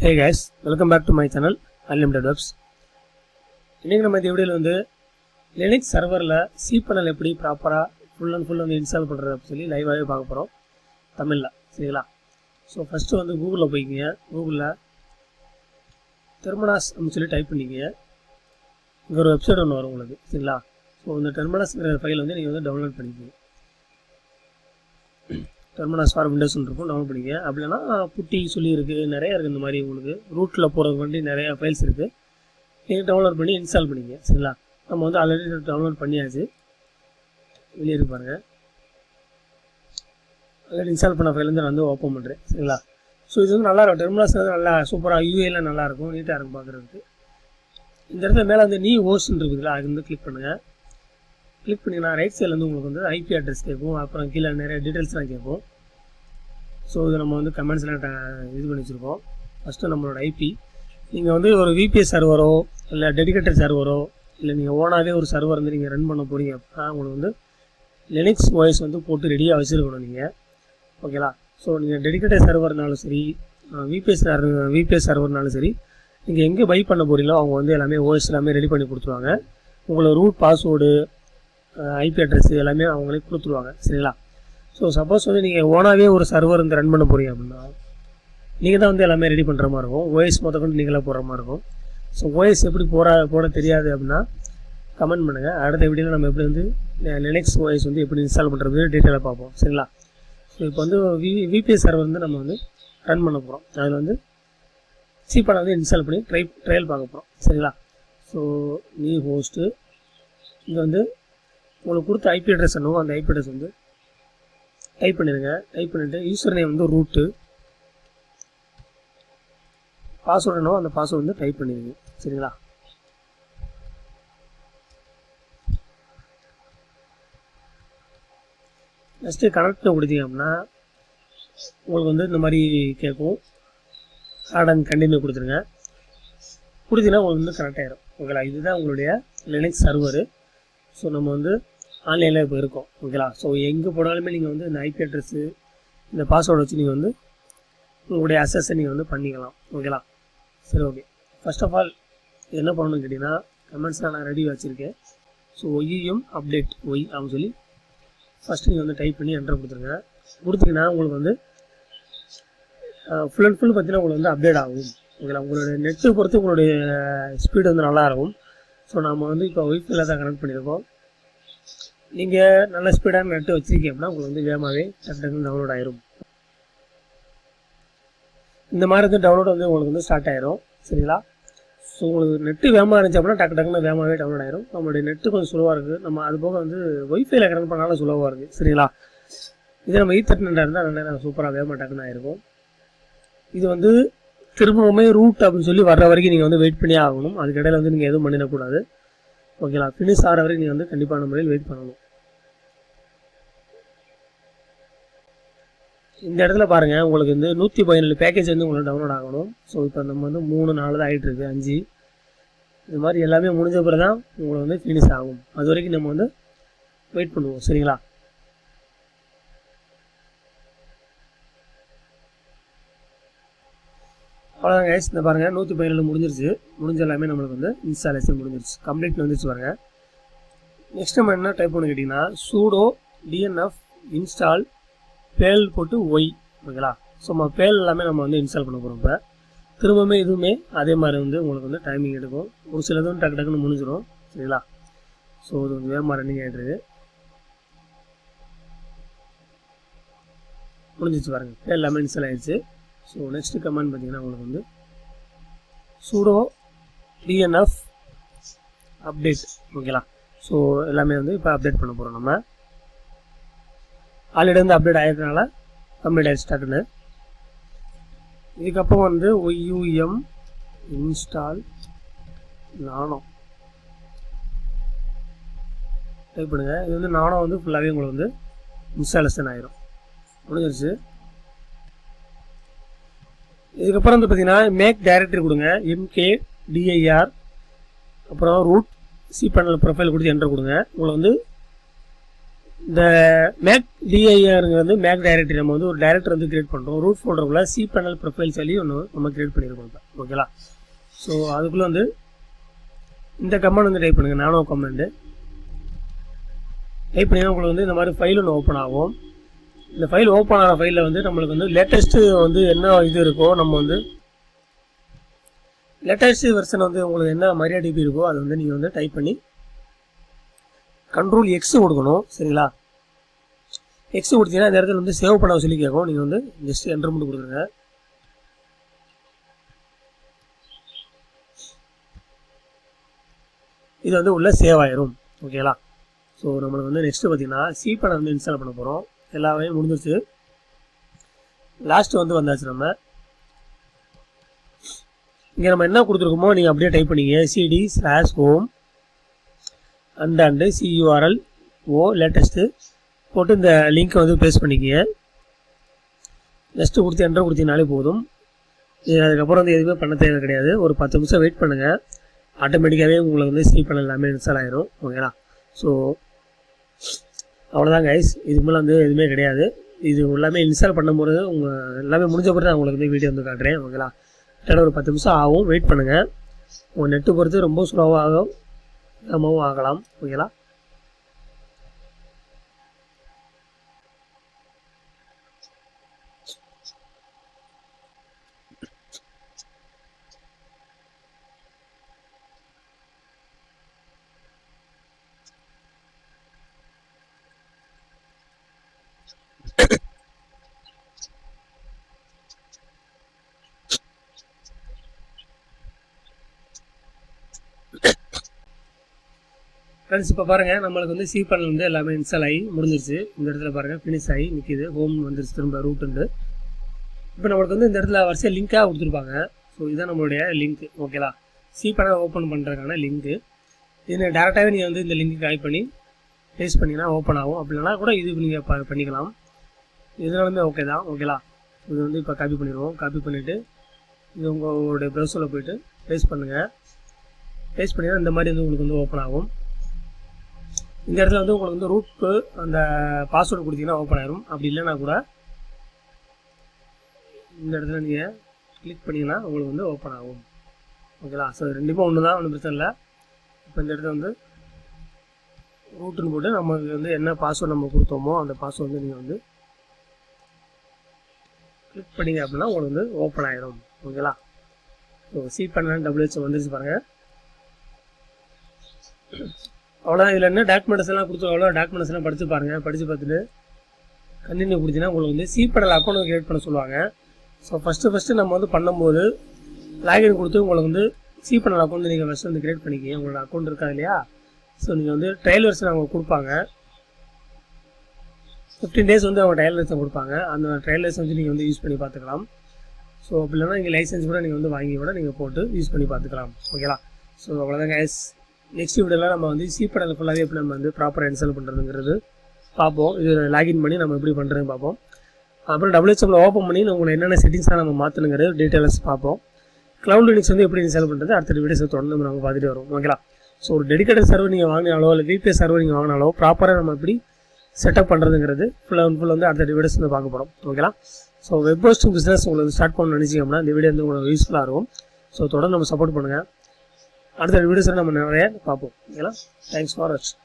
Hey guys, welcome back to my channel Unlimited Webs. இன்னைக்கு நம்ம இந்த வீடியோல வந்து Linux சர்வர்ல cPanel எப்படி ப்ராப்பரா ஃபுல் அண்ட் ஃபுல் வந்து இன்ஸ்டால் பண்றது அப்படி சொல்லி லைவாவே பார்க்க போறோம் தமிழ்ல. சரிங்களா? சோ ஃபர்ஸ்ட் வந்து கூகுள்ல போய்க்கீங்க. கூகுள்ல terminus அப்படி சொல்லி டைப் பண்ணிக்கீங்க. இங்க ஒரு வெப்சைட் ஒன்னு வரும் உங்களுக்கு. சரிங்களா? சோ இந்த terminusங்கற ஃபைல் வந்து நீங்க வந்து டவுன்லோட் பண்ணிக்கீங்க. terminus for windows இருக்கும் டவுன்லோட் பண்ணிக்க. அப்படினா புட்டி சொல்லி இருக்கு, நிறைய இருக்கு இந்த மாதிரி உங்களுக்கு ரூட்ல போறதுக்கு வேண்டி நிறைய ஃபைல்ஸ் இருக்கு. நீங்க டவுன்லோட் பண்ணி இன்ஸ்டால் பண்ணிக்க. சரிங்களா? நம்ம வந்து ஆல்ரெடி டவுன்லோட் பண்ணியாச்சு. வெளிய இருக்கு பாருங்க. ஆல்ரெடி இன்ஸ்டால் பண்ண ஃபைல் வந்து நான் வந்து ஓபன் பண்றேன். சரிங்களா? சோ இது வந்து நல்லா இருக்கும். terminus வந்து நல்லா சூப்பரா UI எல்லாம் நல்லா இருக்கும், நீட்டா இருக்கும் பார்க்கிறதுக்கு. இந்த இடத்துல மேல வந்து நியூ ஹோஸ்ட் இருக்குதுல, அது வந்து கிளிக் பண்ணுங்க. கிளிக் பண்ணினா ரைட் சைடுல வந்து உங்களுக்கு வந்து IP அட்ரஸ் கேட்கும், அப்புறம் கீழ நிறைய டீடைல்ஸ்லாம் கேட்கும். சோ இது நம்ம வந்து கமெண்ட்ஸ்லாம் இது பண்ணி வச்சிருக்கோம். ஃபர்ஸ்ட் நம்மளோட IP நீங்க வந்து ஒரு VPS சர்வரோ இல்ல டெடிகேட்டட் சர்வரோ இல்ல நீங்க ஓனாவே ஒரு சர்வர் வந்து நீங்க ரன் பண்ண போறீங்க அப்படினா உங்களுக்கு வந்து Linux OS வந்து போட்டு ரெடியா வச்சிருக்கணும் நீங்க. ஓகேங்களா? சோ நீங்க டெடிகேட்டட் சர்வர்னாலும் சரி, VPS சர்வர்னாலும் சரி, நீங்க எங்க பை பண்ண போறீங்களோ அவங்க வந்து எல்லாமே OS எல்லாமே ரெடி பண்ணி கொடுத்துருவாங்க. உங்களோட ரூட் பாஸ்வேர்டு IP அட்ரஸ் எல்லாமே அவங்களே கொடுத்துருவாங்க. சரிங்களா? ஸோ சப்போஸ் வந்து நீங்கள் ஓனாகவே ஒரு சர்வர் வந்து ரன் பண்ண போகிறீங்க அப்படின்னா நீங்கள் தான் வந்து எல்லாமே ரெடி பண்ணுற மாதிரி இருக்கும். OS மொத்தக்கொண்டு நீங்களாக போடுற மாதிரி இருக்கும். ஸோ OS எப்படி போட தெரியாது அப்படின்னா கமெண்ட் பண்ணுங்கள். அடுத்த வீடியோவில் நம்ம எப்படி வந்து Linux OS வந்து எப்படி இன்ஸ்டால் பண்ணுறது டீட்டெயிலாக பார்ப்போம். சரிங்களா? ஸோ இப்போ வந்து VPS சர்வர் வந்து நம்ம வந்து ரன் பண்ண போகிறோம். அதில் வந்து cPanel வந்து இன்ஸ்டால் பண்ணி ட்ரையல் பார்க்க போகிறோம். சரிங்களா? ஸோ நியூ ஹோஸ்ட்டு இங்கே வந்து உங்களுக்கு கொடுத்த IP அட்ரஸ் என்னவோ அந்த IP அட்ரஸ் வந்து டைப் பண்ணிடுங்க. டைப் பண்ணிவிட்டு யூசர் நேம் வந்து ரூட்டு, பாஸ்வேர்டு என்னவோ அந்த பாஸ்வேர்டு வந்து டைப் பண்ணிடுங்க. சரிங்களா? நெக்ஸ்ட்டு கனெக்ட் கொடுத்தீங்க அப்படின்னா உங்களுக்கு வந்து இந்த மாதிரி கேட்கும். ஆட் அண்ட் கண்டினியூ கொடுத்துருங்க. கொடுத்தீங்கன்னா உங்களுக்கு வந்து கனெக்ட் ஆகிடும். ஓகேங்களா? இதுதான் உங்களுடைய Linux சர்வரு. ஸோ நம்ம வந்து ஆன்லைனில் இப்போ இருக்கோம். ஓகேங்களா? ஸோ எங்கே போனாலுமே நீங்கள் வந்து இந்த IP அட்ரஸ்ஸு இந்த பாஸ்வேர்டு வச்சு நீங்கள் வந்து உங்களுடைய அக்சஸை நீங்கள் வந்து பண்ணிக்கலாம். ஓகேங்களா? சரி, ஓகே. ஃபர்ஸ்ட் ஆஃப் ஆல் என்ன பண்ணணும்னு கேட்டிங்கன்னா கமெண்ட்ஸ்லாம் நான் ரெடி வச்சுருக்கேன். ஸோ ஒய்யும் அப்டேட் ஒய் அப்படின்னு சொல்லி ஃபஸ்ட்டு நீங்கள் வந்து டைப் பண்ணி என்டர் கொடுத்துருங்க. கொடுத்தீங்கன்னா உங்களுக்கு வந்து ஃபுல் அண்ட் ஃபுல் பார்த்தீங்கன்னா உங்களுக்கு வந்து அப்டேட் ஆகும். ஓகேங்களா? உங்களுடைய நெட்டு பொறுத்து உங்களுடைய ஸ்பீடு வந்து நல்லா இருக்கும். ஸோ நம்ம வந்து இப்போ ஒய்ஃபைல தான் கனெக்ட் பண்ணியிருக்கோம். நீங்கள் நல்ல ஸ்பீடான நெட்டு வச்சுருக்கீங்க அப்படின்னா உங்களுக்கு வந்து வேகமாகவே டக்கு டவுன்லோட் ஆயிரும். இந்த மாதிரி வந்து டவுன்லோட் வந்து உங்களுக்கு வந்து ஸ்டார்ட் ஆயிரும். சரிங்களா? ஸோ உங்களுக்கு நெட்டு வேகமாக இருந்துச்சு அப்படின்னா டக்குன்னு வேகமாகவே டவுன்லோட் ஆயிரும். நம்மளுடைய நெட்டு கொஞ்சம் ஸ்லோவாக இருக்குது. நம்ம அது போக வந்து ஒய்ஃபைல கனெக்ட் பண்ணாலும் ஸ்லோவாக இருக்குது. சரிங்களா? இது நம்ம Ethernet இருந்தால் நல்லா சூப்பராக வேகமாக டக்குன்னு ஆயிருக்கும். இது வந்து திரும்பவுமே ரூட் அப்படின்னு சொல்லி வர்ற வரைக்கும் நீங்கள் வந்து வெயிட் பண்ணியே ஆகணும். அதுக்கு இடையில வந்து நீங்கள் எதுவும் பண்ணிடக்கூடாது. ஓகேங்களா? ஃபினிஷ் ஆகிற வரைக்கும் நீங்கள் வந்து கண்டிப்பான முறையில் வெயிட் பண்ணணும். இந்த இடத்துல பாருங்கள் உங்களுக்கு வந்து 117 பேக்கேஜ் வந்து உங்களுக்கு டவுன்லோட் ஆகணும். ஸோ இப்போ நம்ம வந்து 3-4 தான் ஆகிட்டு இருக்கு, 5 இது மாதிரி எல்லாமே முடிஞ்ச பிறகு தான் உங்களுக்கு வந்து ஃபினிஷ் ஆகும். அது வரைக்கும் நம்ம வந்து வெயிட் பண்ணுவோம். சரிங்களா? அவ்வளோதான் கைஸ். இந்த பாருங்கள் 117 முடிஞ்சிருச்சு. முடிஞ்ச எல்லாமே நம்மளுக்கு வந்து இன்ஸ்டாலேஷன் முடிஞ்சிருச்சு, கம்ப்ளீட் வந்துருச்சு பாருங்கள். நெக்ஸ்ட் நம்ம என்ன டைப் பண்ணி கேட்டிங்கன்னா sudo dnf install பேல் போட்டு ஒய். ஓகேங்களா? ஸோ நம்ம பேல் எல்லாமே நம்ம வந்து இன்ஸ்டால் பண்ண போகிறோம். இப்போ திரும்பவுமே இதுவுமே அதே மாதிரி வந்து உங்களுக்கு வந்து டைமிங் எடுக்கும். ஒரு சிலதும் டக்குன்னு முடிஞ்சிடும். சரிங்களா? ஸோ இது வந்து வேகமாக ரன்னிங் ஆகிட்டுருக்கு. முடிஞ்சிச்சு பாருங்கள், பேல் எல்லாமே இன்ஸ்டால் ஆகிடுச்சு. ஸோ நெக்ஸ்ட்டு கமெண்ட் பார்த்தீங்கன்னா உங்களுக்கு வந்து sudo dnf அப்டேட். ஓகேங்களா? ஸோ எல்லாமே வந்து இப்போ அப்டேட் பண்ண போகிறோம். நம்ம ஆல்ரெடி வந்து அப்டேட் ஆகிறதுனால கம்ப்ளீட் ஆகிடுச்சு டக்குன்னு. இதுக்கப்புறம் வந்து OYUM இன்ஸ்டால் நானோ டைப் பண்ணுங்கள். இது வந்து நானோ வந்து ஃபுல்லாகவே உங்களுக்கு வந்து இன்ஸ்டாலேஷன் ஆயிரும். முடிஞ்சிருச்சு. இதுக்கப்புறம் வந்து பார்த்தீங்கன்னா மேக் டைரக்டரி கொடுங்க. MKDIR அப்புறம் ரூட் cPanel ப்ரொஃபைல் கொடுத்து என்டர் கொடுங்க. உங்களுக்கு வந்து இந்த மேக் டிஐஆருங்கிறது வந்து மேக் டைரக்டரி நம்ம வந்து ஒரு டைரக்டர் வந்து கிரியேட் பண்ணுறோம். ரூட் ஃபோல்டருக்குள்ள cpanel ப்ரொஃபைல் சொல்லி ஒன்று நம்ம கிரியேட் பண்ணியிருக்கோம் இப்போ. ஓகேங்களா? ஸோ அதுக்குள்ளே வந்து இந்த கமெண்ட் வந்து டைப் பண்ணுங்கள். நானோ கமெண்ட் டைப் பண்ணிங்கன்னா உங்களுக்கு வந்து இந்த மாதிரி ஃபைல் ஒன்று ஓப்பன் ஆகும். இந்த ஃபைல் ஓப்பன் ஆகிற ஃபைலில் வந்து நம்மளுக்கு வந்து லேட்டஸ்ட்டு வந்து என்ன இது இருக்கோ, நம்ம வந்து லேட்டஸ்ட் வெர்ஷன் வந்து உங்களுக்கு என்ன MariaDB இருக்கோ அதை வந்து நீங்கள் வந்து டைப் பண்ணி Ctrl X கொடுக்கணும். சரிங்களா? X கொடுத்தீங்கன்னா இந்த இடத்துல வந்து சேவ் பண்ண சொல்லி கேட்கும். நீங்கள் வந்து ஜஸ்ட் என்டர் மட்டும் கொடுக்குறங்க. இது வந்து உள்ள சேவ் ஆயிரும். ஓகேங்களா? ஸோ நம்மளுக்கு வந்து நெக்ஸ்ட்டு பார்த்தீங்கன்னா cpanel வந்து இன்ஸ்டால் பண்ண போகிறோம். எல்லாமே முடிஞ்சிருச்சு. லாஸ்ட்டு வந்து வந்தாச்சு. நம்ம இங்கே நம்ம என்ன கொடுத்துருக்கோமோ நீங்கள் அப்படியே டைப் பண்ணிங்க. cd/home /curl லேட்டஸ்ட்டு போட்டு இந்த லிங்க்கை வந்து பேஸ்ட் பண்ணிக்கிங்க. ஜஸ்ட்டு கொடுத்து என்டர் கொடுத்தீங்கனாலே போதும். அதுக்கப்புறம் வந்து எதுவுமே பண்ண தேவை கிடையாது. ஒரு 10 நிமிஷம் வெயிட் பண்ணுங்கள். ஆட்டோமேட்டிக்காகவே உங்களுக்கு வந்து cpanel எல்லாமே இன்ஸ்டால் ஆகிரும். ஓகேங்களா? ஸோ அவ்வளோதான் கைஸ். இதுக்கு மேலே வந்து எதுவுமே கிடையாது. இது எல்லாமே இன்ஸ்டால் பண்ணும்போது எல்லாமே முடிஞ்ச பிறகு நான் உங்களுக்கு வந்து வீடியோ வந்து காட்டுறேன். ஓகேங்களா? கிட்ட ஒரு 10 நிமிஷம் ஆகும். வெயிட் பண்ணுங்கள். உங்கள் நெட்டு பொறுத்து ரொம்ப ஸ்லோவாகும், வேகமாகவும் ஆகலாம். ஓகேங்களா? ஃப்ரெண்ட்ஸ் இப்போ பாருங்கள், நம்மளுக்கு வந்து cpanel வந்து எல்லாமே இன்ஸ்டால் ஆகி முடிஞ்சிருச்சு. இந்த இடத்துல பாருங்கள் ஃபினிஷ் ஆகி நிற்கிது. ஹோம் வந்துருச்சு. திரும்ப ரூட்டுண்டு இப்போ நம்மளுக்கு வந்து இந்த இடத்துல வரிசையாக லிங்காக கொடுத்துருப்பாங்க. ஸோ இதுதான் நம்மளுடைய லிங்க்கு. ஓகேலா? cpanel ஓப்பன் பண்ணுறதுக்கான லிங்க்கு. இது டேரெக்டாகவே நீங்கள் வந்து இந்த லிங்க்கு காப்பி பண்ணி பேஸ்ட் பண்ணிங்கன்னா ஓப்பன் ஆகும். அப்படின்னா கூட இது நீங்கள் பண்ணிக்கலாம். இதனாலுமே ஓகே தான். ஓகேலா? இது வந்து இப்போ காப்பி பண்ணிடுவோம். காப்பி பண்ணிவிட்டு இது உங்களுடைய ப்ரௌசரில் போய்ட்டு பேஸ்ட் பண்ணுங்கள். பேஸ்ட் பண்ணிங்கன்னா இந்த மாதிரி வந்து உங்களுக்கு வந்து ஓப்பன் ஆகும். இந்த இடத்துல வந்து உங்களுக்கு வந்து ரூட்டு அந்த பாஸ்வேர்டு கொடுத்தீங்கன்னா ஓப்பன் ஆயிரும். அப்படி இல்லைன்னா கூட இந்த இடத்துல நீங்கள் கிளிக் பண்ணிங்கன்னா உங்களுக்கு வந்து ஓப்பன் ஆகும். ஓகேங்களா? ஸோ ரெண்டுமே ஒன்று தான், ஒன்றும் பிரச்சனை இல்லை. இப்போ இந்த இடத்துல வந்து ரூட்டுன்னு போட்டு நமக்கு வந்து என்ன பாஸ்வேர்டு நம்ம கொடுத்தோமோ அந்த பாஸ்வேர்டு வந்து நீங்கள் வந்து கிளிக் பண்ணிங்க அப்படின்னா உங்களுக்கு வந்து ஓப்பன் ஆயிரும். ஓகேங்களா? ஸோ cpanel WH வந்துருச்சு பாருங்கள். அவ்வளோதான். இதில் என்ன டாக்குமெண்ட்ஸ் எல்லாம் கொடுத்து அவ்வளோ டாக்குமெண்ட்ஸ் எல்லாம் படித்து பாருங்கள். படித்து பார்த்துட்டு கண்டினியூ கொடுத்தீங்கன்னா உங்களுக்கு வந்து cpanel அக்கௌண்ட் கிரியேட் பண்ண சொல்லுவாங்க. ஸோ ஃபஸ்ட்டு நம்ம வந்து பண்ணும்போது லாகின் கொடுத்து உங்களுக்கு வந்து cpanel அக்கௌண்ட் நீங்கள் ஃபஸ்ட்டு வந்து கிரியேட் பண்ணிக்கிங்க. உங்களோட அக்கௌண்ட் இருக்கா இல்லையா? ஸோ நீங்கள் வந்து ட்ரையல் வெர்ஷன் அவங்க கொடுப்பாங்க. 15 days வந்து அவங்க ட்ரையல் வெர்ஷன் கொடுப்பாங்க. அந்த ட்ரையல் வெர்ஷன் வந்து நீங்கள் வந்து யூஸ் பண்ணி பார்த்துக்கலாம். ஸோ அப்படி இல்லைனா நீங்கள் லைசன்ஸ் கூட நீங்கள் வந்து வாங்கி கூட நீங்கள் போட்டு யூஸ் பண்ணி பார்த்துக்கலாம். ஓகேங்களா? ஸோ அவ்வளோதான் கைஸ். நெக்ஸ்ட் வீடியோவில் நம்ம வந்து cpanel ஃபுல்லாகவே எப்படி நம்ம வந்து ப்ராப்பராக இன்ஸ்டால் பண்ணுறதுங்கிறது பார்ப்போம். இது லாகின் பண்ணி நம்ம எப்படி பண்ணுறதுன்னு பார்ப்போம். அப்புறம் WHM ஓப்பன் பண்ணி உங்களுக்கு என்னென்ன செட்டிங்ஸாக நம்ம மாற்றணுங்கிறது டீட்டெயில்ஸ் பார்ப்போம். கிளவுட் லினக்ஸ் வந்து எப்படி இன்ஸ்டால் பண்ணுறது அடுத்த வீடியோஸை தொடர்ந்து நம்ம பார்த்துட்டு வரும். ஓகேங்களா? ஸோ ஒரு டெடிகேட்டட் சர்வர் நீங்கள் வாங்கினாலோ இல்லை VPS சர்வர் நீங்கள் வாங்கினாலோ ப்ராப்பராக நம்ம எப்படி செட்டப் பண்ணுறதுங்கிறது ஃபுல்லாக வந்து அடுத்த வீடியோஸ் வந்து பார்க்க போகிறோம். ஓகேங்களா? ஸோ வெப் ஹோஸ்டிங் பிஸ்னஸ் உங்களுக்கு ஸ்டார்ட் பண்ணணும்னு நினச்சிங்கன்னா இந்த வீடியோ வந்து உங்களுக்கு யூஸ்ஃபுல்லாக இருக்கும். ஸோ தொடர்ந்து நம்ம சப்போர்ட் பண்ணுங்கள். அடுத்த வீடியோஸில் நம்ம நிறைய பார்ப்போம். ஓகேங்களா? தேங்க்ஸ் ஃபார் வாட்சிங்.